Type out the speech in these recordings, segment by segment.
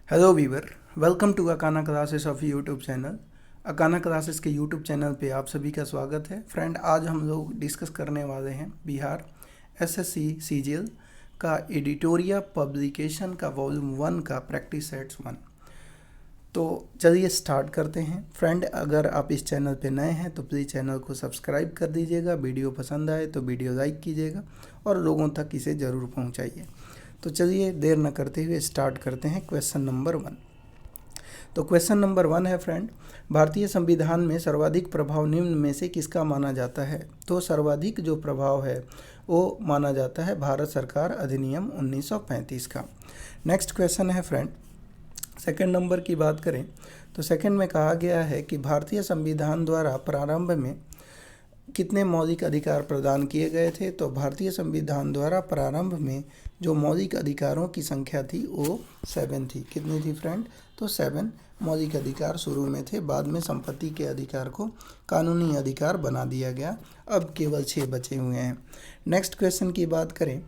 Hello viewer, welcome to Akana classes of YouTube channel. Akana classes के YouTube channel पे आप सभी का स्वागत है। फ्रेंड, आज हम लोग डिस्कस करने वाले हैं बिहार एसएससी सीजीएल का एडिटोरिया पब्लिकेशन का वॉल्यूम 1 का प्रैक्टिस सेट्स 1। तो चलिए स्टार्ट करते हैं। फ्रेंड, अगर आप इस चैनल पे नए हैं तो प्लीज़ चैनल को सब्सक्राइब कर दीजिएगा। वीडियो पसंद आए तो वीडियो लाइक कीजिएगा और लोगों तक इसे ज़रूर पहुंचाइए। तो चलिए देर न करते हुए स्टार्ट करते हैं क्वेश्चन नंबर 1। तो क्वेश्चन नंबर 1 है फ्रेंड, भारतीय संविधान में सर्वाधिक प्रभाव निम्न में से किसका माना जाता है? तो सर्वाधिक जो प्रभाव है वो माना जाता है भारत सरकार अधिनियम 1935 का। नेक्स्ट क्वेश्चन है फ्रेंड, सेकंड नंबर की बात करें तो सेकंड में कहा गया है कि भारतीय संविधान द्वारा प्रारंभ में कितने मौलिक अधिकार प्रदान किए गए थे? तो भारतीय संविधान द्वारा प्रारंभ में जो मौलिक अधिकारों की संख्या थी वो 7 थी। कितनी थी फ्रेंड? तो 7 मौलिक अधिकार शुरू में थे, बाद में संपत्ति के अधिकार को कानूनी अधिकार बना दिया गया। अब केवल 6 बचे हुए हैं। नेक्स्ट क्वेश्चन की बात करें,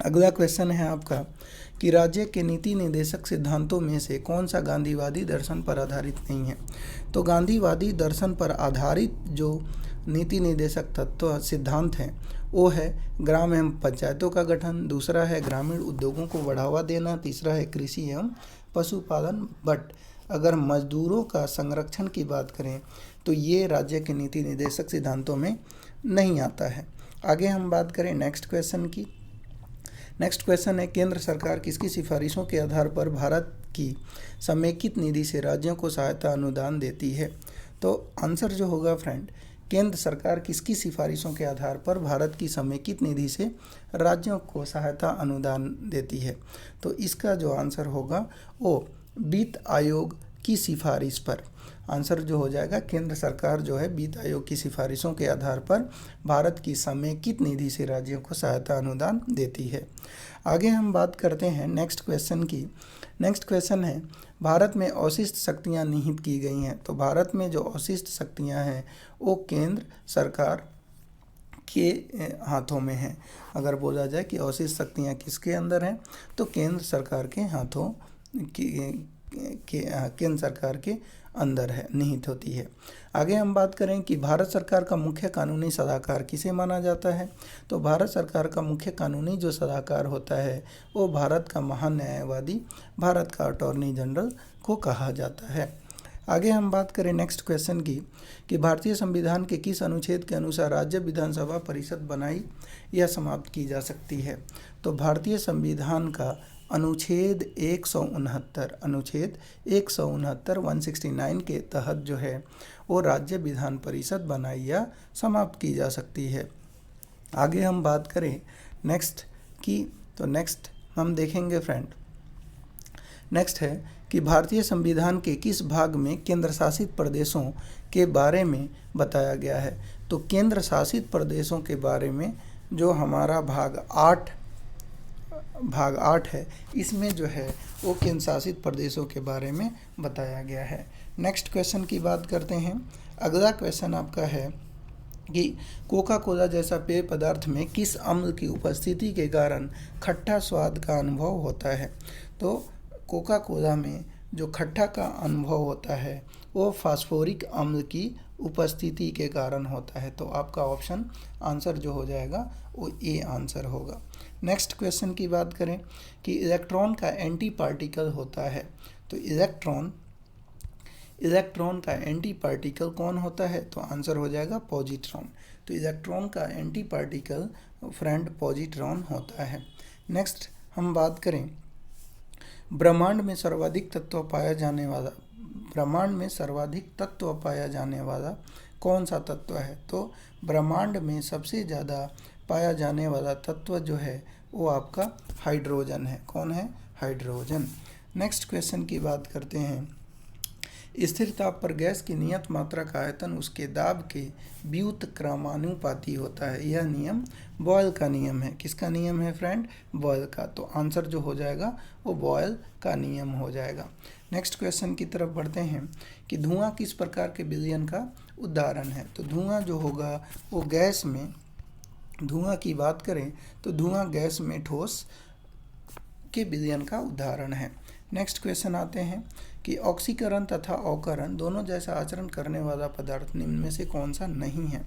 अगला क्वेश्चन है आपका कि राज्य के नीति निर्देशक सिद्धांतों में से कौन सा गांधीवादी दर्शन पर आधारित नहीं है? तो गांधीवादी दर्शन पर आधारित जो नीति निर्देशक तत्व सिद्धांत हैं वो है ग्राम एवं पंचायतों का गठन, दूसरा है ग्रामीण उद्योगों को बढ़ावा देना, तीसरा है कृषि एवं पशुपालन। बट अगर मजदूरों का संरक्षण की बात करें तो ये राज्य के नीति निर्देशक सिद्धांतों में नहीं आता है। आगे हम बात करें नेक्स्ट क्वेश्चन की। नेक्स्ट क्वेश्चन है, केंद्र सरकार किसकी सिफारिशों के आधार पर भारत की समेकित निधि से राज्यों को सहायता अनुदान देती है? तो आंसर जो होगा फ्रेंड, केंद्र सरकार किसकी सिफारिशों के आधार पर भारत की समेकित निधि से राज्यों को सहायता अनुदान देती है? तो इसका जो आंसर होगा वो वित्त आयोग की सिफारिश पर। आंसर जो हो जाएगा, केंद्र सरकार जो है वित्त आयोग की सिफारिशों के आधार पर भारत की समेकित निधि से राज्यों को सहायता अनुदान देती है। आगे हम बात करते हैं नेक्स्ट क्वेश्चन की। नेक्स्ट क्वेश्चन है, भारत में अवशिष्ट शक्तियाँ निहित की गई हैं। तो भारत में जो अवशिष्ट शक्तियाँ हैं वो केंद्र सरकार के हाथों में हैं। अगर बोला जाए कि अवशिष्ट शक्तियाँ किसके अंदर हैं तो केंद्र सरकार के हाथों केंद्र सरकार के अंदर है, निहित होती है। आगे हम बात करें कि भारत सरकार का मुख्य कानूनी सलाहकार किसे माना जाता है? तो भारत सरकार का मुख्य कानूनी जो सलाहकार होता है वो भारत का महान्यायवादी, भारत का अटॉर्नी जनरल को कहा जाता है। आगे हम बात करें नेक्स्ट क्वेश्चन की कि भारतीय संविधान के किस अनुच्छेद के अनुसार राज्य विधानसभा परिषद बनाई या समाप्त की जा सकती है? तो भारतीय संविधान का अनुच्छेद 169 169 के तहत जो है वो राज्य विधान परिषद बनाई या समाप्त की जा सकती है। आगे हम बात करें नेक्स्ट की, तो नेक्स्ट हम देखेंगे फ्रेंड, नेक्स्ट है कि भारतीय संविधान के किस भाग में केंद्र शासित प्रदेशों के बारे में बताया गया है? तो केंद्र शासित प्रदेशों के बारे में जो हमारा भाग 8 है, इसमें जो है वो केंद्र शासित प्रदेशों के बारे में बताया गया है। नेक्स्ट क्वेश्चन की बात करते हैं। अगला क्वेश्चन आपका है कि कोका कोला जैसा पेय पदार्थ में किस अम्ल की उपस्थिति के कारण खट्टा स्वाद का अनुभव होता है? तो कोका कोला में जो खट्टा का अनुभव होता है वो फास्फोरिक अम्ल की उपस्थिति के कारण होता है। तो आपका ऑप्शन आंसर जो हो जाएगा वो ए आंसर होगा। नेक्स्ट क्वेश्चन की बात करें कि इलेक्ट्रॉन का एंटी पार्टिकल होता है। तो इलेक्ट्रॉन का एंटी पार्टिकल कौन होता है? तो आंसर हो जाएगा पॉजिट्रॉन। तो इलेक्ट्रॉन का एंटी पार्टिकल फ्रेंड पॉजिट्रॉन होता है। नेक्स्ट हम बात करें, ब्रह्मांड में सर्वाधिक तत्व पाया जाने वाला कौन सा तत्व है? तो ब्रह्मांड में सबसे ज़्यादा पाया जाने वाला तत्व जो है वो आपका हाइड्रोजन है। कौन है? हाइड्रोजन। नेक्स्ट क्वेश्चन की बात करते हैं, स्थिर ताप पर गैस की नियत मात्रा का आयतन उसके दाब के व्युत्क्रमानुपाती होता है। यह नियम बॉयल का नियम है। किसका नियम है फ्रेंड? बॉयल का। तो आंसर जो हो जाएगा वो बॉयल का नियम हो जाएगा। नेक्स्ट क्वेश्चन की तरफ बढ़ते हैं कि धुआं किस प्रकार के विलयन का उदाहरण है? तो धुआं जो होगा वो गैस में, धुआं की बात करें तो धुआं गैस में ठोस के विलयन का उदाहरण है। नेक्स्ट क्वेश्चन आते हैं कि ऑक्सीकरण तथा अवकरण दोनों जैसा आचरण करने वाला पदार्थ निम्न में से कौन सा नहीं है।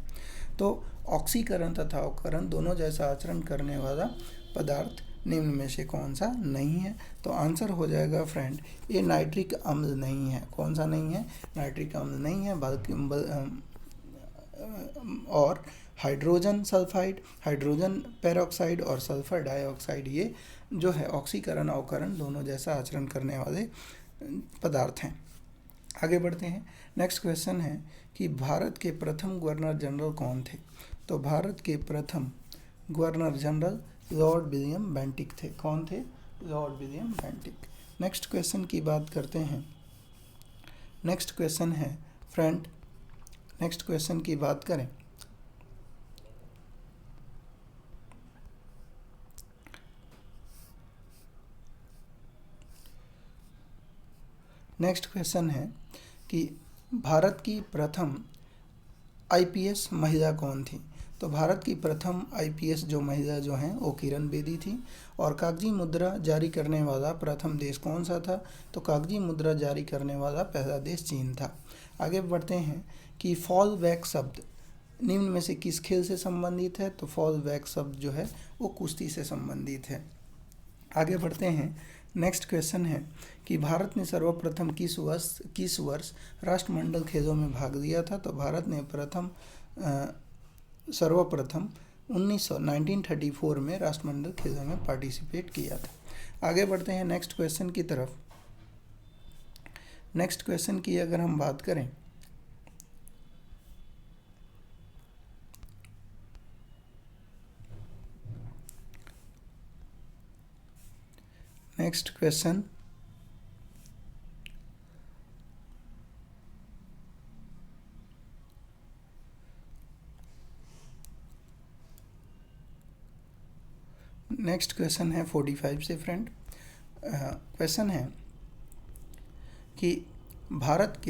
तो ऑक्सीकरण तथा अवकरण दोनों जैसा आचरण करने वाला पदार्थ निम्न में से कौन सा नहीं है। तो आंसर हो जाएगा फ्रेंड, ये नाइट्रिक अम्ल नहीं है। कौन सा नहीं है? नाइट्रिक अम्ल नहीं है, बल्कि और हाइड्रोजन सल्फाइड, हाइड्रोजन पेरोक्साइड और सल्फर डाइऑक्साइड, ये जो है ऑक्सीकरण अवकरण दोनों जैसा आचरण करने वाले पदार्थ हैं। आगे बढ़ते हैं। नेक्स्ट क्वेश्चन है कि भारत के प्रथम गवर्नर जनरल कौन थे। तो भारत के प्रथम governor general Lord William Bentinck थे। कौन थे? Lord William Bentinck. Next question की बात करते हैं। नेक्स्ट क्वेश्चन है फ्रेंड, नेक्स्ट क्वेश्चन की बात करें नेक्स्ट क्वेश्चन है कि भारत की प्रथम आईपीएस महिला कौन थी। तो भारत की प्रथम आईपीएस जो महिला जो हैं वो किरण बेदी थी। और कागजी मुद्रा जारी करने वाला प्रथम देश कौन सा था। तो कागजी मुद्रा जारी करने वाला पहला देश चीन था। आगे बढ़ते हैं कि फॉल बैक शब्द निम्न में से किस खेल से संबंधित है। तो फॉल बैक शब्द जो है वो कुश्ती से संबंधित है। आगे बढ़ते हैं। नेक्स्ट क्वेश्चन है कि भारत ने सर्वप्रथम किस वर्ष राष्ट्रमंडल खेलों में भाग लिया था। तो भारत ने सर्वप्रथम 1934 में राष्ट्रमंडल खेलों में पार्टिसिपेट किया था। आगे बढ़ते हैं नेक्स्ट क्वेश्चन की तरफ। नेक्स्ट क्वेश्चन की अगर हम बात करें नेक्स्ट क्वेश्चन है 45 से फ्रेंड। क्वेश्चन है कि भारत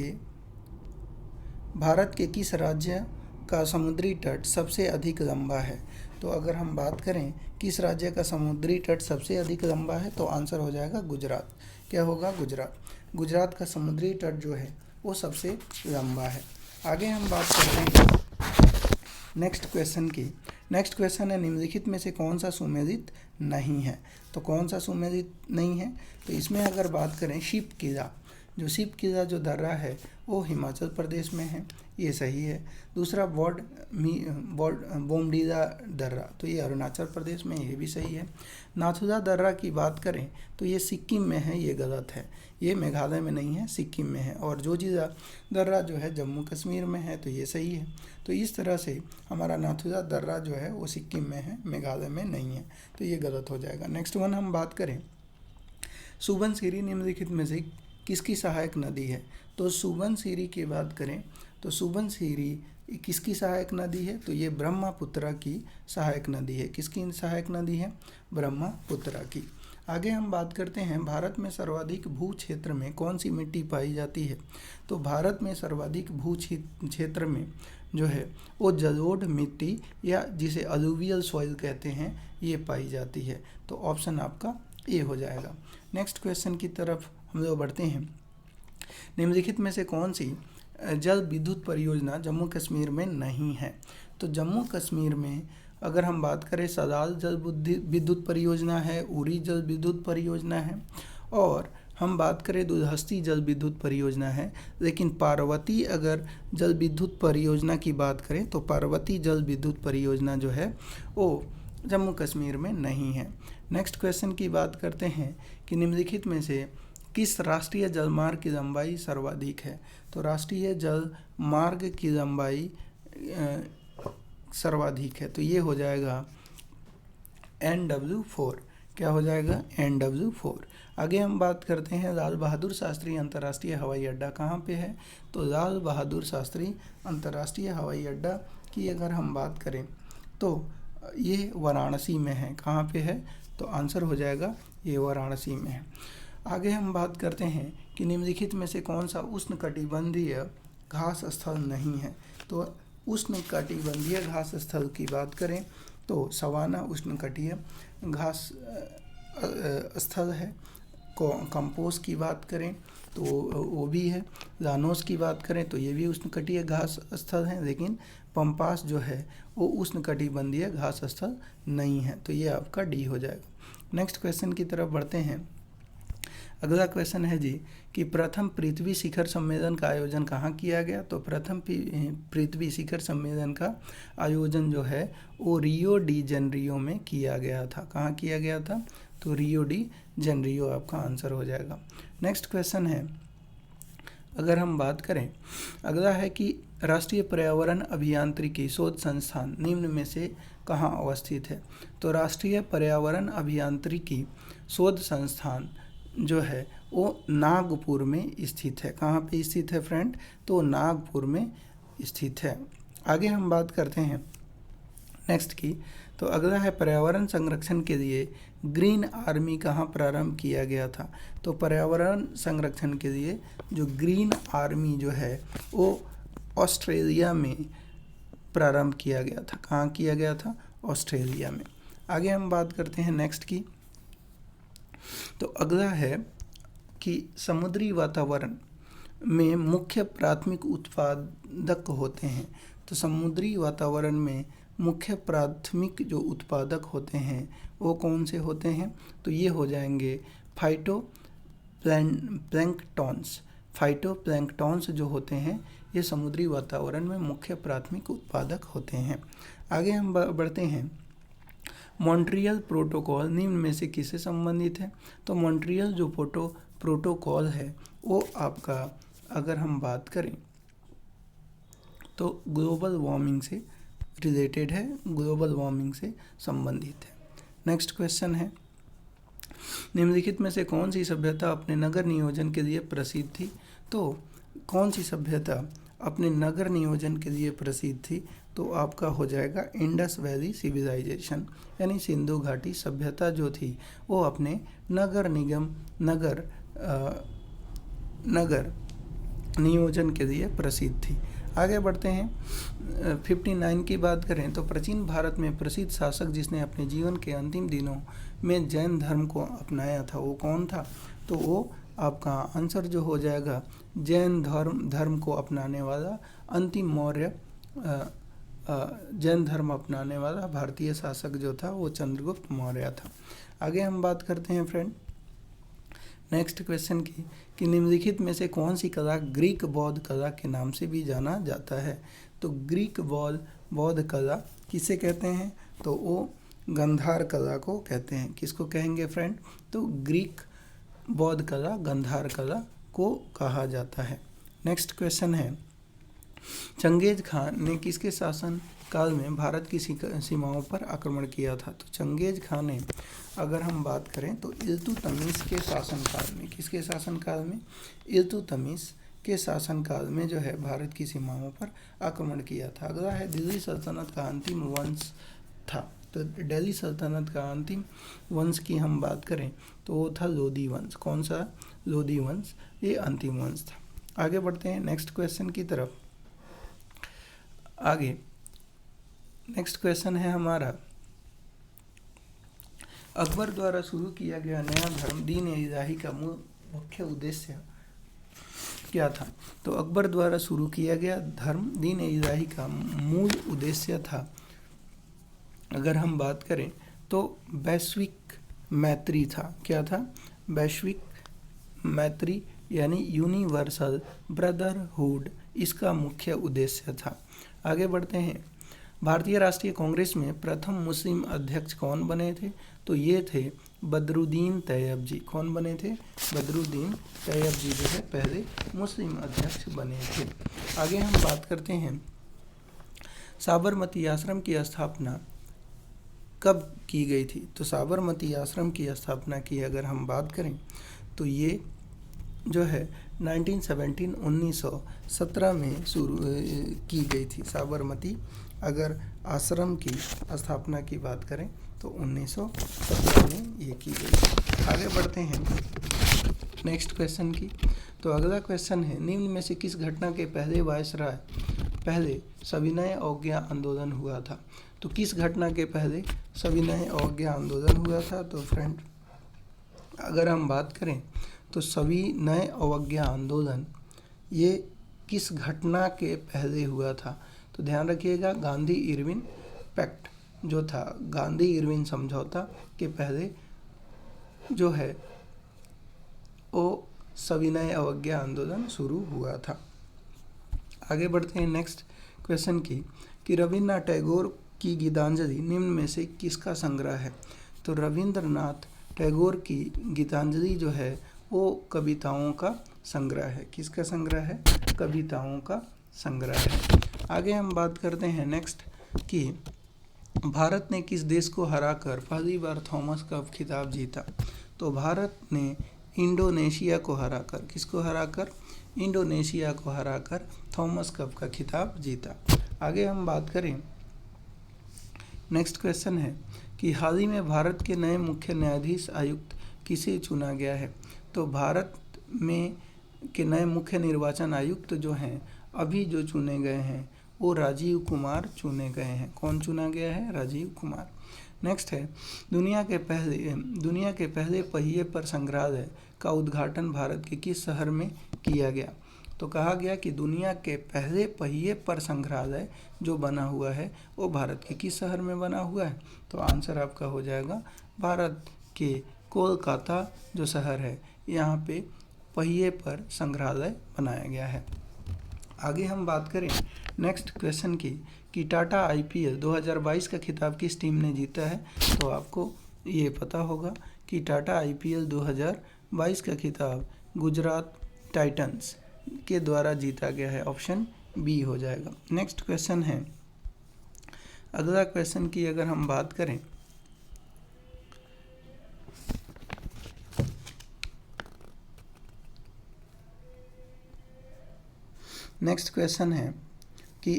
के किस राज्य का समुद्री तट सबसे अधिक लंबा है। तो अगर हम बात करें किस राज्य का समुद्री तट सबसे अधिक लंबा है तो आंसर हो जाएगा गुजरात। क्या होगा? गुजरात। गुजरात का समुद्री तट जो है वो सबसे लंबा है। आगे हम बात करते हैं नेक्स्ट क्वेश्चन की। नेक्स्ट क्वेश्चन है निम्नलिखित में से कौन सा सुमेलित नहीं है। तो कौन सा सुमेलित नहीं है? तो इसमें अगर बात करें शिप किला जो दर्रा है वो हिमाचल प्रदेश में है, ये सही है। दूसरा बोमडीला दर्रा, तो ये अरुणाचल प्रदेश में, ये भी सही है। नाथुला दर्रा की बात करें तो ये सिक्किम में है, ये गलत है, ये मेघालय में नहीं है, सिक्किम में है। और जोजिला दर्रा जो है जम्मू कश्मीर में है, तो ये सही है। तो इस तरह से हमारा नाथुला दर्रा जो है वो सिक्किम में है, मेघालय में नहीं है, तो ये गलत हो जाएगा। नेक्स्ट वन हम बात करें सुबनसिरी निम्नलिखित में से किसकी सहायक नदी है। तो सुबनसिरी की बात करें तो सुबनसिरी किसकी सहायक नदी है। तो ये ब्रह्मपुत्रा की सहायक नदी है। किसकी सहायक नदी है? ब्रह्मपुत्रा की। आगे हम बात करते हैं भारत में सर्वाधिक भू क्षेत्र में कौन सी मिट्टी पाई जाती है। तो भारत में सर्वाधिक भू क्षेत्र में जो है वो जलोढ़ मिट्टी या जिसे अलुवियल सॉइल कहते हैं ये पाई जाती है। तो ऑप्शन आपका ए हो जाएगा। नेक्स्ट क्वेश्चन की तरफ हम लोग बढ़ते हैं। निम्नलिखित में से कौन सी जल विद्युत परियोजना जम्मू कश्मीर में नहीं है। तो जम्मू कश्मीर में अगर हम बात करें सदाल जल विद्युत परियोजना है, उरी जल विद्युत परियोजना है, और हम बात करें दुधहस्ती जल विद्युत परियोजना है। लेकिन पार्वती अगर जल विद्युत परियोजना की बात करें तो पार्वती जल विद्युत परियोजना जो है वो जम्मू कश्मीर में नहीं है। नेक्स्ट क्वेश्चन की बात करते हैं कि निम्नलिखित में से किस राष्ट्रीय जलमार्ग की लंबाई सर्वाधिक है। तो राष्ट्रीय जल मार्ग की लंबाई सर्वाधिक है, तो ये हो जाएगा NW4। क्या हो जाएगा? NW4। आगे हम बात करते हैं लाल बहादुर शास्त्री अंतर्राष्ट्रीय हवाई अड्डा कहाँ पे है। तो लाल बहादुर शास्त्री अंतर्राष्ट्रीय हवाई अड्डा की अगर हम बात करें तो ये वाराणसी में है। कहाँ पे है? तो आंसर हो जाएगा ये वाराणसी में है। आगे हम बात करते हैं कि निम्नलिखित में से कौन सा उष्णकटिबंधीय घास स्थल नहीं है। तो उष्णकटिबंधीय घास स्थल की बात करें तो सवाना उष्णकटिबंधीय घास स्थल है। कंपोज की बात करें तो वो भी है, लानोस की बात करें तो ये भी उष्णकटिबंधीय घास स्थल हैं, लेकिन पंपास जो है वो उष्णकटिबंधीय घास स्थल नहीं है, तो ये आपका डी हो जाएगा। नेक्स्ट क्वेश्चन की तरफ बढ़ते हैं। अगला क्वेश्चन है जी कि प्रथम पृथ्वी शिखर सम्मेलन का आयोजन कहाँ किया गया? तो प्रथम पृथ्वी शिखर सम्मेलन का आयोजन जो है वो रियो डी जेनरियो में किया गया था। कहाँ किया गया था? तो रियो डी जेनरियो आपका आंसर हो जाएगा। नेक्स्ट क्वेश्चन है, अगर हम बात करें, अगला है कि राष्ट्रीय पर्यावरण अभियांत्रिकी शोध संस्थान निम्न में से कहाँ अवस्थित है? तो राष्ट्रीय पर्यावरण अभियांत्रिकी शोध संस्थान जो है वो नागपुर में स्थित है। कहाँ पे स्थित है फ्रेंड? तो नागपुर में स्थित है। आगे हम बात करते हैं नेक्स्ट की, तो अगला है पर्यावरण संरक्षण के लिए ग्रीन आर्मी कहाँ प्रारंभ किया गया था? तो पर्यावरण संरक्षण के लिए जो ग्रीन आर्मी जो है वो ऑस्ट्रेलिया में प्रारंभ किया गया था। कहाँ किया गया था? ऑस्ट्रेलिया में। आगे हम बात करते हैं नेक्स्ट की, तो अगला है कि समुद्री वातावरण में मुख्य प्राथमिक उत्पादक होते हैं। तो समुद्री वातावरण में मुख्य प्राथमिक जो उत्पादक होते हैं वो कौन से होते हैं? तो ये हो जाएंगे फाइटोप्लैंक्टॉन्स जो होते हैं ये समुद्री वातावरण में मुख्य प्राथमिक उत्पादक होते हैं। आगे हम बढ़ते हैं। मॉन्ट्रियल प्रोटोकॉल निम्न में से किससे संबंधित है? तो मॉन्ट्रियल जो प्रोटोकॉल है वो आपका, अगर हम बात करें तो ग्लोबल वार्मिंग से रिलेटेड है, ग्लोबल वार्मिंग से संबंधित है। नेक्स्ट क्वेश्चन है, निम्नलिखित में से कौन सी सभ्यता अपने नगर नियोजन के लिए प्रसिद्ध थी? तो कौन सी सभ्यता अपने नगर नियोजन के लिए प्रसिद्ध थी? तो आपका हो जाएगा इंडस वैली सिविलाइजेशन, यानी सिंधु घाटी सभ्यता जो थी वो अपने नगर नियोजन के लिए प्रसिद्ध थी। आगे बढ़ते हैं। 59 की बात करें तो प्राचीन भारत में प्रसिद्ध शासक जिसने अपने जीवन के अंतिम दिनों में जैन धर्म को अपनाया था वो कौन था? तो वो आपका आंसर जो हो जाएगा जैन धर्म को अपनाने वाला अंतिम मौर्य जैन धर्म अपनाने वाला भारतीय शासक जो था वो चंद्रगुप्त मौर्य था। आगे हम बात करते हैं फ्रेंड नेक्स्ट क्वेश्चन की कि निम्नलिखित में से कौन सी कला ग्रीक बौद्ध कला के नाम से भी जाना जाता है? तो ग्रीक बौद्ध कला किसे कहते हैं? तो वो गंधार कला को कहते हैं। किसको कहेंगे फ्रेंड? तो ग्रीक बौद्ध कला गंधार कला को कहा जाता है। नेक्स्ट क्वेश्चन है, चंगेज खान ने किसके शासन काल में भारत की सीमाओं पर आक्रमण किया था? तो चंगेज खान ने, अगर हम बात करें तो इल्तुतमिश के शासनकाल में, किसके शासनकाल में? इल्तुतमिश के शासनकाल में जो है भारत की सीमाओं पर आक्रमण किया था। अगला है दिल्ली सल्तनत का अंतिम वंश था। तो दिल्ली सल्तनत का अंतिम वंश की हम बात करें तो वो था लोधी वंश। कौन सा? लोधी वंश, ये अंतिम वंश था। आगे बढ़ते हैं नेक्स्ट क्वेश्चन की तरफ। आगे नेक्स्ट क्वेश्चन है हमारा, अकबर द्वारा शुरू किया गया नया धर्म दीन इलाही का मुख्य उद्देश्य क्या था? तो अकबर द्वारा शुरू किया गया धर्म दीन इलाही का मूल उद्देश्य था, अगर हम बात करें तो वैश्विक मैत्री था। क्या था? वैश्विक मैत्री यानी यूनिवर्सल ब्रदरहुड, इसका मुख्य उद्देश्य था। आगे बढ़ते हैं। भारतीय राष्ट्रीय कांग्रेस में प्रथम मुस्लिम अध्यक्ष कौन बने थे? तो ये थे बदरुद्दीन तैयब जी। कौन बने थे? बदरुद्दीन तैयब जी जो है पहले मुस्लिम अध्यक्ष बने थे। आगे हम बात करते हैं, साबरमती आश्रम की स्थापना कब की गई थी? तो साबरमती आश्रम की स्थापना की अगर हम बात करें तो ये जो है 1917 में शुरू की गई थी। साबरमती अगर आश्रम की स्थापना की बात करें तो 1917 में ये की गई। आगे बढ़ते हैं नेक्स्ट क्वेश्चन की। तो अगला क्वेश्चन है, निम्न में से किस घटना के पहले सविनय अवज्ञा आंदोलन हुआ था? तो किस घटना के पहले सविनय अवज्ञा आंदोलन हुआ था? तो फ्रेंड अगर हम बात करें तो सभी नए अवज्ञा आंदोलन ये किस घटना के पहले हुआ था? तो ध्यान रखिएगा, गांधी इरविन पैक्ट जो था, गांधी इरविन समझौता के पहले जो है वो सविनय अवज्ञा आंदोलन शुरू हुआ था। आगे बढ़ते हैं नेक्स्ट क्वेश्चन की कि रविन्द्रनाथ टैगोर की गीतांजलि निम्न में से किसका संग्रह है? तो रविंद्रनाथ टैगोर की गीतांजलि जो है वो कविताओं का संग्रह है। किसका संग्रह है? कविताओं का संग्रह है। आगे हम बात करते हैं नेक्स्ट कि भारत ने किस देश को हराकर पहली बार थॉमस कप खिताब जीता? तो भारत ने इंडोनेशिया को हराकर, किसको हराकर? इंडोनेशिया को हराकर थॉमस कप का खिताब जीता। आगे हम बात करें, नेक्स्ट क्वेश्चन है कि हाल ही में भारत के नए मुख्य न्यायाधीश आयुक्त किसे चुना गया है? तो भारत में के नए मुख्य निर्वाचन आयुक्त जो हैं अभी जो चुने गए हैं वो राजीव कुमार चुने गए हैं। कौन चुना गया है? राजीव कुमार। नेक्स्ट है, दुनिया के पहले पहिए पर संग्रहालय का उद्घाटन भारत के किस शहर में किया गया? तो कहा गया कि दुनिया के पहले पहिए पर संग्रहालय जो बना हुआ है वो भारत के किस शहर में बना हुआ है? तो आंसर आपका हो जाएगा भारत के कोलकाता जो शहर है, यहाँ पे पहिए पर संग्रहालय बनाया गया है। आगे हम बात करें नेक्स्ट क्वेश्चन की कि टाटा आईपीएल 2022 का खिताब किस टीम ने जीता है? तो आपको ये पता होगा कि टाटा आईपीएल 2022 का खिताब गुजरात टाइटंस के द्वारा जीता गया है। ऑप्शन बी हो जाएगा। नेक्स्ट क्वेश्चन है, अगला क्वेश्चन की अगर हम बात करें नेक्स्ट क्वेश्चन है कि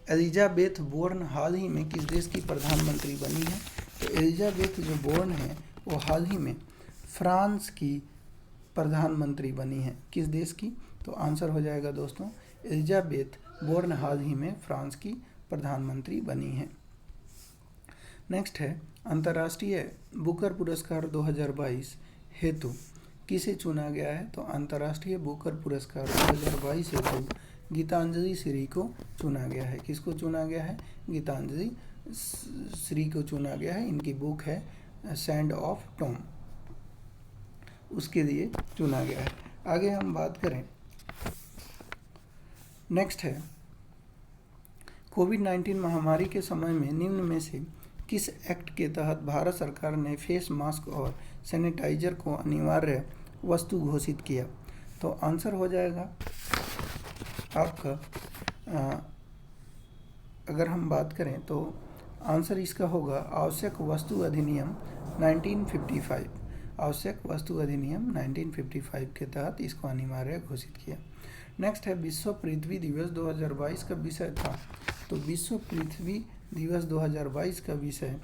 एलिजाबेथ बोर्न हाल ही में किस देश की प्रधानमंत्री बनी है? तो एलिजाबेथ जो बोर्न है वो हाल ही में फ्रांस की प्रधानमंत्री बनी है। किस देश की? तो आंसर हो जाएगा दोस्तों, एलिजाबेथ बोर्न हाल ही में फ्रांस की प्रधानमंत्री बनी है। नेक्स्ट है, अंतर्राष्ट्रीय बुकर पुरस्कार 2022 हेतु किसे चुना गया है? तो अंतर्राष्ट्रीय बुकर पुरस्कार 2022 हेतु गीतांजलि श्री को चुना गया है। किसको चुना गया है? गीतांजलि श्री को चुना गया है। इनकी बुक है सैंड ऑफ टॉम, उसके लिए चुना गया है। आगे हम बात करें, नेक्स्ट है, कोविड-19 महामारी के समय में निम्न में से किस एक्ट के तहत भारत सरकार ने फेस मास्क और सैनिटाइजर को अनिवार्य वस्तु घोषित किया? तो आंसर हो जाएगा आपका, अगर हम बात करें तो आंसर इसका होगा आवश्यक वस्तु अधिनियम 1955। आवश्यक वस्तु अधिनियम 1955 के तहत इसको अनिवार्य घोषित किया। नेक्स्ट है, विश्व पृथ्वी दिवस 2022 का विषय था। तो विश्व पृथ्वी दिवस 2022 का विषय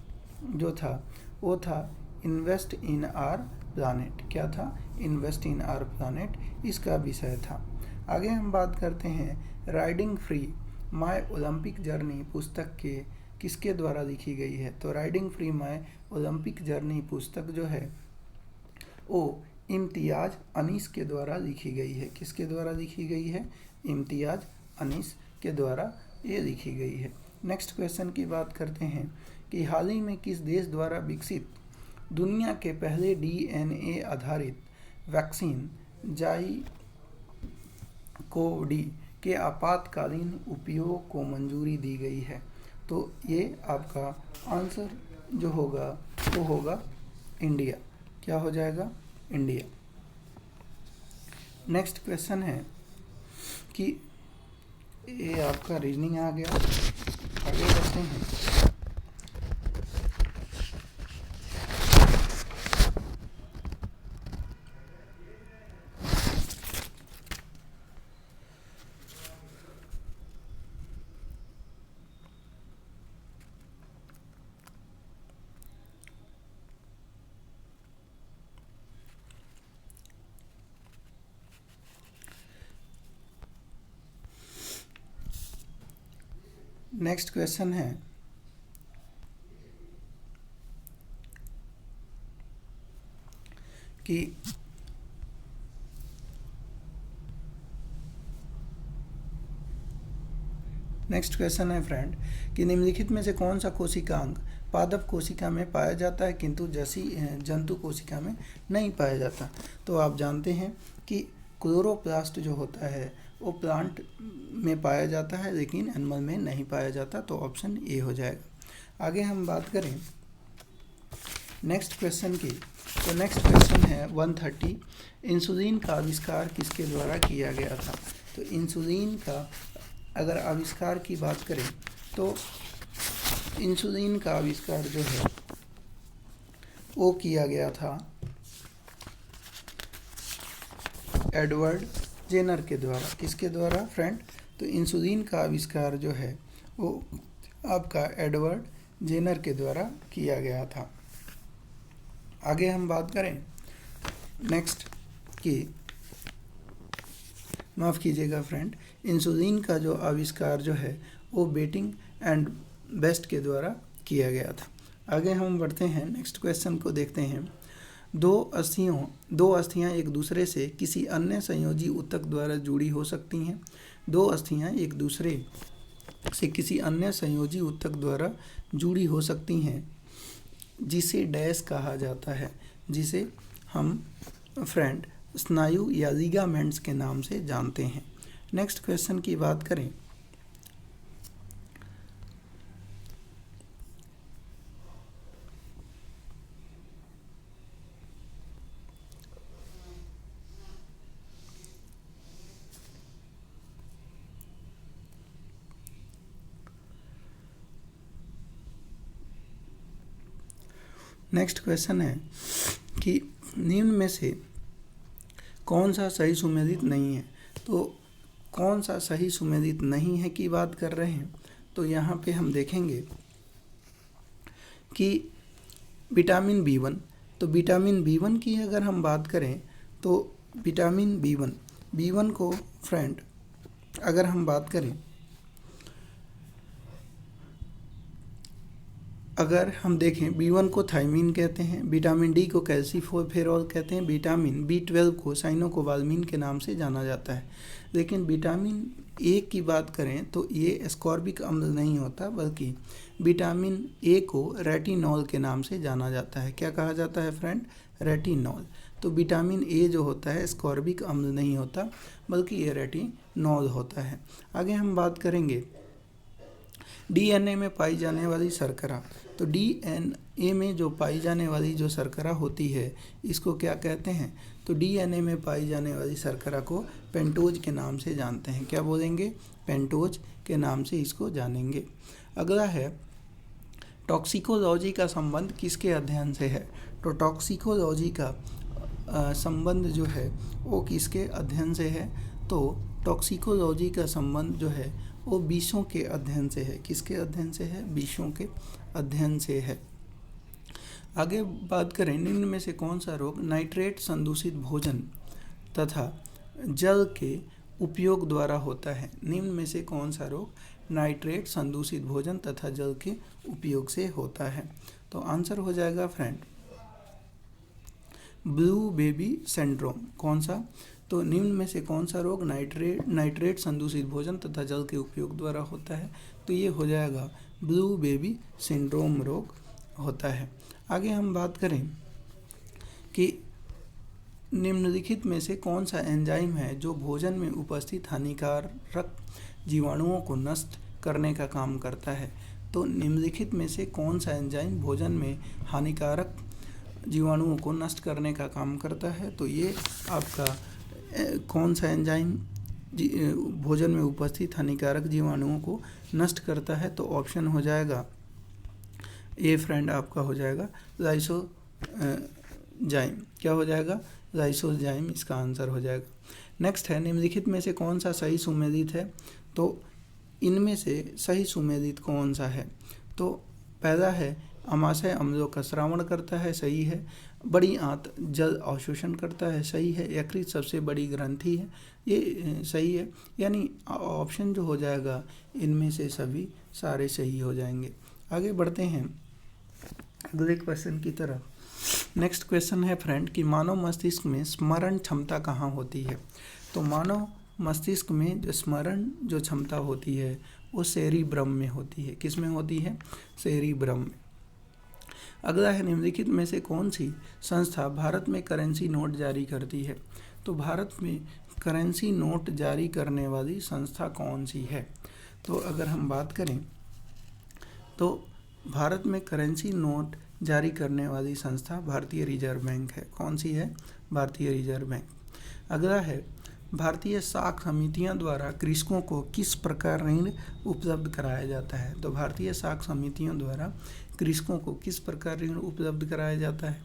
जो था वो था इन्वेस्ट इन आवर प्लानेट। क्या था? इन्वेस्ट इन आवर प्लानेट, इसका विषय था। आगे हम बात करते हैं, riding free my Olympic journey पुस्तक के किसके द्वारा लिखी गई है? तो riding free my Olympic journey पुस्तक जो है वो इम्तियाज अनीस के द्वारा लिखी गई है। किसके द्वारा लिखी गई है? इम्तियाज अनीस के द्वारा ये लिखी गई है। नेक्स्ट क्वेश्चन की बात करते हैं कि हाल ही में किस देश द्वारा विकसित दुनिया के पहले डीएनए आधारित वैक्सीन जाइकोवी के आपातकालीन उपयोग को मंजूरी दी गई है? तो ये आपका आंसर जो होगा वो होगा इंडिया। क्या हो जाएगा? इंडिया। नेक्स्ट क्वेश्चन है कि ये आपका रीजनिंग आ गया। आगे बढ़ते हैं, नेक्स्ट क्वेश्चन है कि नेक्स्ट क्वेश्चन है फ्रेंड कि निम्नलिखित में से कौन सा कोशिकांग पादप कोशिका में पाया जाता है किंतु जंतु कोशिका में नहीं पाया जाता। तो आप जानते हैं कि क्लोरोप्लास्ट जो होता है वो प्लांट में पाया जाता है लेकिन एनिमल में नहीं पाया जाता, तो ऑप्शन ए हो जाएगा। आगे हम बात करें नेक्स्ट क्वेश्चन की, तो नेक्स्ट क्वेश्चन है 130, इंसुलिन का आविष्कार किसके द्वारा किया गया था। तो इंसुलिन का अगर आविष्कार की बात करें तो इंसुलिन का आविष्कार जो है वो किया गया था एडवर्ड जेनर के द्वारा। किसके द्वारा फ्रेंड? तो इंसुलिन का आविष्कार जो है वो आपका एडवर्ड जेनर के द्वारा किया गया था। आगे हम बात करें नेक्स्ट की, माफ़ कीजिएगा फ्रेंड, इंसुलिन का जो आविष्कार जो है वो बेटिंग एंड बेस्ट के द्वारा किया गया था। आगे हम बढ़ते हैं नेक्स्ट क्वेश्चन को देखते हैं। दो अस्थियां एक दूसरे से किसी अन्य संयोजी ऊतक द्वारा जुड़ी हो सकती हैं। दो अस्थियां एक दूसरे से किसी अन्य संयोजी ऊतक द्वारा जुड़ी हो सकती हैं जिसे डैश कहा जाता है, जिसे हम फ्रेंड स्नायु या लिगामेंट्स के नाम से जानते हैं। नेक्स्ट क्वेश्चन की बात करें नेक्स्ट क्वेश्चन है कि निम्न में से कौन सा सही सुमेलित नहीं है। तो कौन सा सही सुमेलित नहीं है की बात कर रहे हैं, तो यहाँ पे हम देखेंगे कि विटामिन B1, तो विटामिन B1 की अगर हम बात करें तो विटामिन B1 को फ्रेंड अगर हम बात करें, अगर हम देखें B1 को थायमीन कहते हैं, विटामिन D को कैल्सीफेरॉल कहते हैं, विटामिन B12 को साइनोकोबाल्मिन के नाम से जाना जाता है। लेकिन विटामिन ए की बात करें तो ये एस्कॉर्बिक अम्ल नहीं होता, बल्कि विटामिन ए को रेटिनॉल के नाम से जाना जाता है। क्या कहा जाता है फ्रेंड? रेटिनॉल। तो विटामिन ए जो होता है एस्कॉर्बिक अम्ल नहीं होता, बल्कि ये रेटिनॉल होता है। आगे हम बात करेंगे डीएनए में पाई जाने वाली शर्करा। तो डीएनए में जो पाई जाने वाली जो शर्करा होती है इसको क्या कहते हैं? तो डीएनए में पाई जाने वाली शर्करा को पेंटोज के नाम से जानते हैं। क्या बोलेंगे? पेंटोज के नाम से इसको जानेंगे। अगला है टॉक्सिकोलॉजी का संबंध किसके अध्ययन से है। तो टॉक्सिकोलॉजी का संबंध जो है वो किसके अध्ययन से है? तो टॉक्सिकोलॉजी का संबंध जो है वो विषों के अध्ययन से है। किसके अध्ययन से है? विषों के अध्ययन से है। आगे बात करें निम्न में से कौन सा रोग नाइट्रेट संदूषित भोजन तथा जल के उपयोग द्वारा होता है। निम्न में से कौन सा रोग नाइट्रेट संदूषित भोजन तथा जल के उपयोग से होता है। तो आंसर हो जाएगा फ्रेंड ब्लू बेबी सिंड्रोम। कौन सा? तो निम्न में से कौन सा रोग नाइट्रेट संदूषित भोजन तथा जल के उपयोग द्वारा होता है। तो ये हो जाएगा ब्लू बेबी सिंड्रोम रोग होता है। आगे हम बात करें कि निम्नलिखित में से कौन सा एंजाइम है जो भोजन में उपस्थित हानिकारक जीवाणुओं को नष्ट करने का काम करता है। तो निम्नलिखित में से कौन सा एंजाइम भोजन में हानिकारक जीवाणुओं को नष्ट करने का काम करता है। तो ये आपका कौन सा एंजाइम भोजन में उपस्थित हानिकारक जीवाणुओं को नष्ट करता है। तो ऑप्शन हो जाएगा ए फ्रेंड, आपका हो जाएगा लाइसोजाइम। क्या हो जाएगा? लाइसोजाइम इसका आंसर हो जाएगा। नेक्स्ट है निम्नलिखित में से कौन सा सही सुमेलित है। तो इनमें से सही सुमेलित कौन सा है। तो पहला है अमाशय अम्लों का श्रावण करता है, सही है। बड़ी आंत जल अवशोषण करता है, सही है। यकृत सबसे बड़ी ग्रंथि है, ये सही है। यानी ऑप्शन जो हो जाएगा इनमें से सभी सारे सही हो जाएंगे। आगे बढ़ते हैं अगले क्वेश्चन की तरफ। नेक्स्ट क्वेश्चन है फ्रेंड कि मानव मस्तिष्क में स्मरण क्षमता कहाँ होती है। तो मानव मस्तिष्क में जो स्मरण जो क्षमता होती है वो सेरिब्रम में होती है। किस में होती है? सेरिब्रम में। अगला है निम्नलिखित में से कौन सी संस्था भारत में करेंसी नोट जारी करती है। तो भारत में करेंसी नोट जारी करने वाली संस्था कौन सी है? तो अगर हम बात करें तो भारत में करेंसी नोट जारी करने वाली संस्था भारतीय रिजर्व बैंक है। कौन सी है? भारतीय रिजर्व बैंक। अगला है भारतीय साख समितियां द्वारा कृषकों को किस प्रकार ऋण उपलब्ध कराया जाता है। तो भारतीय साख समितियों द्वारा कृषकों को किस प्रकार ऋण उपलब्ध कराया जाता है?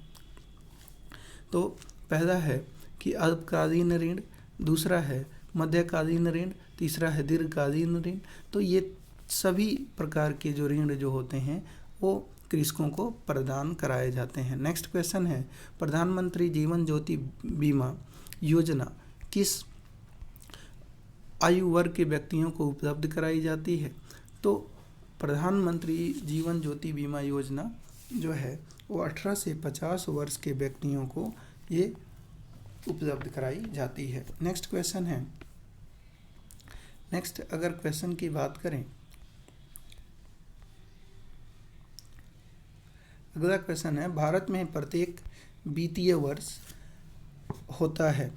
तो पहला है कि अल्पकालीन ऋण, दूसरा है मध्यकालीन ऋण, तीसरा है दीर्घकालीन ऋण। तो ये सभी प्रकार के जो ऋण जो होते हैं वो कृषकों को प्रदान कराए जाते हैं। नेक्स्ट क्वेश्चन है प्रधानमंत्री जीवन ज्योति बीमा योजना किस आयु वर्ग के व्यक्तियों को उपलब्ध कराई जाती है। तो प्रधानमंत्री जीवन ज्योति बीमा योजना जो है वो 18 से 50 वर्ष के व्यक्तियों को ये उपलब्ध कराई जाती है। नेक्स्ट क्वेश्चन है, नेक्स्ट अगर क्वेश्चन की बात करें, अगला क्वेश्चन है भारत में प्रत्येक वित्तीय वर्ष होता है।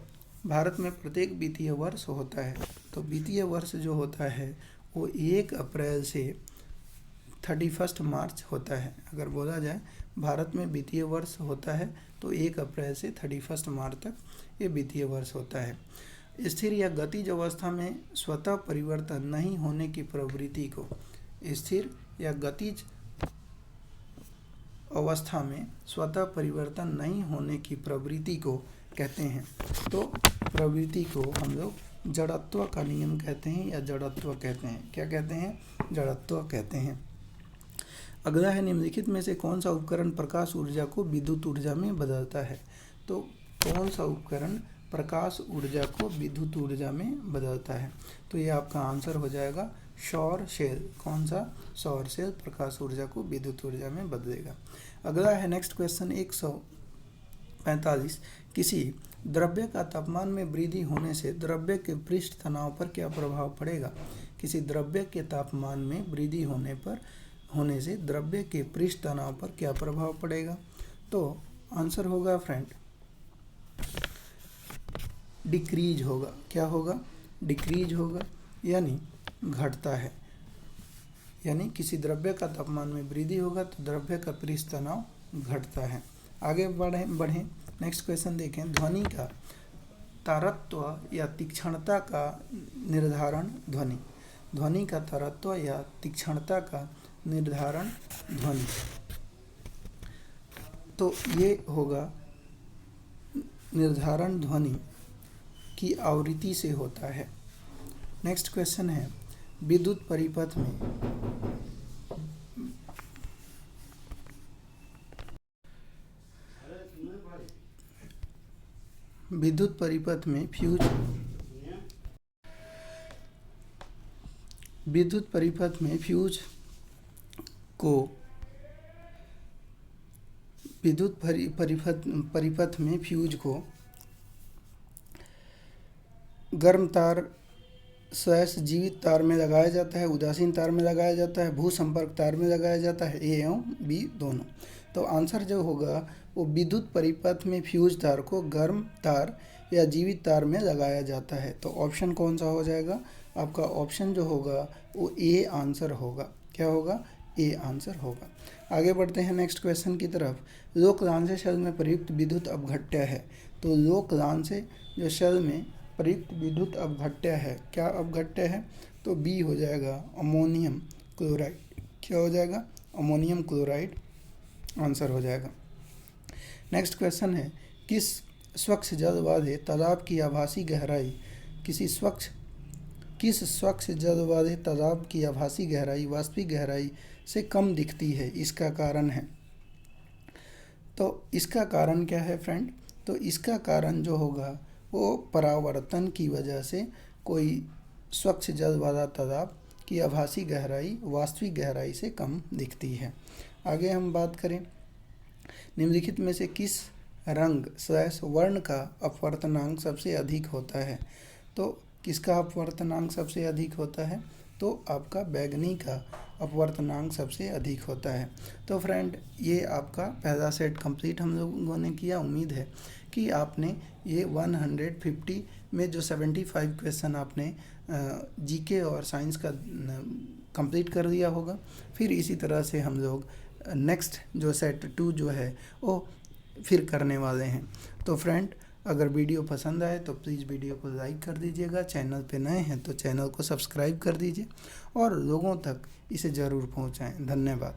भारत में प्रत्येक वित्तीय वर्ष होता है। तो वित्तीय वर्ष जो होता है वो 1 अप्रैल से 31 मार्च होता है। अगर बोला जाए भारत में वित्तीय वर्ष होता है तो 1 अप्रैल से 31 मार्च तक ये वित्तीय वर्ष होता है। स्थिर या गतिज अवस्था में स्वतः परिवर्तन नहीं होने की प्रवृत्ति को, स्थिर या गतिज अवस्था में स्वतः परिवर्तन नहीं होने की प्रवृत्ति को कहते हैं। तो प्रवृत्ति को हम लोग जड़त्व का नियम कहते हैं या जड़त्व कहते हैं। क्या कहते हैं? जड़त्व कहते हैं। अगला है निम्नलिखित में से कौन सा उपकरण प्रकाश ऊर्जा को विद्युत ऊर्जा में बदलता है। तो कौन सा उपकरण प्रकाश ऊर्जा को विद्युत ऊर्जा में बदलता है? तो ये आपका आंसर हो जाएगा सौर सेल। कौन सा? सौर सेल प्रकाश ऊर्जा को विद्युत ऊर्जा में बदलेगा। अगला है नेक्स्ट क्वेश्चन 145, किसी द्रव्य का तापमान में वृद्धि होने से द्रव्य के पृष्ठ तनाव पर क्या प्रभाव पड़ेगा। किसी द्रव्य के तापमान में वृद्धि होने से द्रव्य के पृष्ठ तनाव पर क्या प्रभाव पड़ेगा। तो आंसर होगा फ्रेंड डिक्रीज होगा। क्या होगा? डिक्रीज होगा, यानी घटता है। यानी किसी द्रव्य का तापमान में वृद्धि होगा तो द्रव्य का पृष्ठ तनाव घटता है। आगे बढ़ें नेक्स्ट क्वेश्चन देखें। ध्वनि का तारत्व या तीक्ष्णता का निर्धारण ध्वनि का तारत्व या तीक्ष्णता का निर्धारण ध्वनि। तो ये होगा निर्धारण ध्वनि की आवृत्ति से होता है। नेक्स्ट क्वेश्चन है विद्युत परिपथ में फ्यूज को गर्म तार स्लैश जीवित तार में लगाया जाता है, उदासीन तार में लगाया जाता है, भू संपर्क तार में लगाया जाता है, ए एवं बी दोनों। तो आंसर जो होगा वो विद्युत परिपथ में फ्यूज तार को गर्म तार या जीवित तार में लगाया जाता है। तो ऑप्शन कौन सा हो जाएगा? आपका ऑप्शन जो होगा वो ए आंसर होगा। क्या होगा? ए आंसर होगा। आगे बढ़ते हैं नेक्स्ट क्वेश्चन की तरफ। लोकलांसे शब्द में प्रयुक्त विद्युत अपघट्य है। तो लोकलांसे जो शब्द में प्रयुक्त विद्युत अपघट्य है, क्या अपघट्य है? तो बी हो जाएगा अमोनियम क्लोराइड। क्या हो जाएगा? अमोनियम क्लोराइड आंसर हो जाएगा। नेक्स्ट क्वेश्चन है किस स्वच्छ जल वाले तालाब की आभासी गहराई किस स्वच्छ जल वाले तालाब की आभासी गहराई वास्तविक गहराई से कम दिखती है? इसका कारण है। तो इसका कारण क्या है फ्रेंड? तो इसका कारण जो होगा वो परावर्तन की वजह से कोई स्वच्छ जल वाला तालाब की आभासी गहराई वास्तविक गहराई से कम दिखती है। आगे हम बात करें निम्नलिखित में से किस रंग / वर्ण का अपवर्तनांक सबसे अधिक होता है? तो किसका अपवर्तनांक सबसे अधिक होता है? तो आपका बैंगनी का अपवर्तनांक सबसे अधिक होता है। तो फ्रेंड, ये आपका पहला सेट कंप्लीट हम लोगों ने किया। उम्मीद है कि आपने ये 150 में जो 75 क्वेश्चन आपने जीके और साइंस का कंप्लीट कर दिया होगा। फिर इसी तरह से हम लोग नेक्स्ट जो सेट 2 जो है वो फिर करने वाले हैं। तो फ्रेंड, अगर वीडियो पसंद आए तो प्लीज़ वीडियो को लाइक कर दीजिएगा। चैनल पे नए हैं तो चैनल को सब्सक्राइब कर दीजिए और लोगों तक इसे ज़रूर पहुंचाएं। धन्यवाद।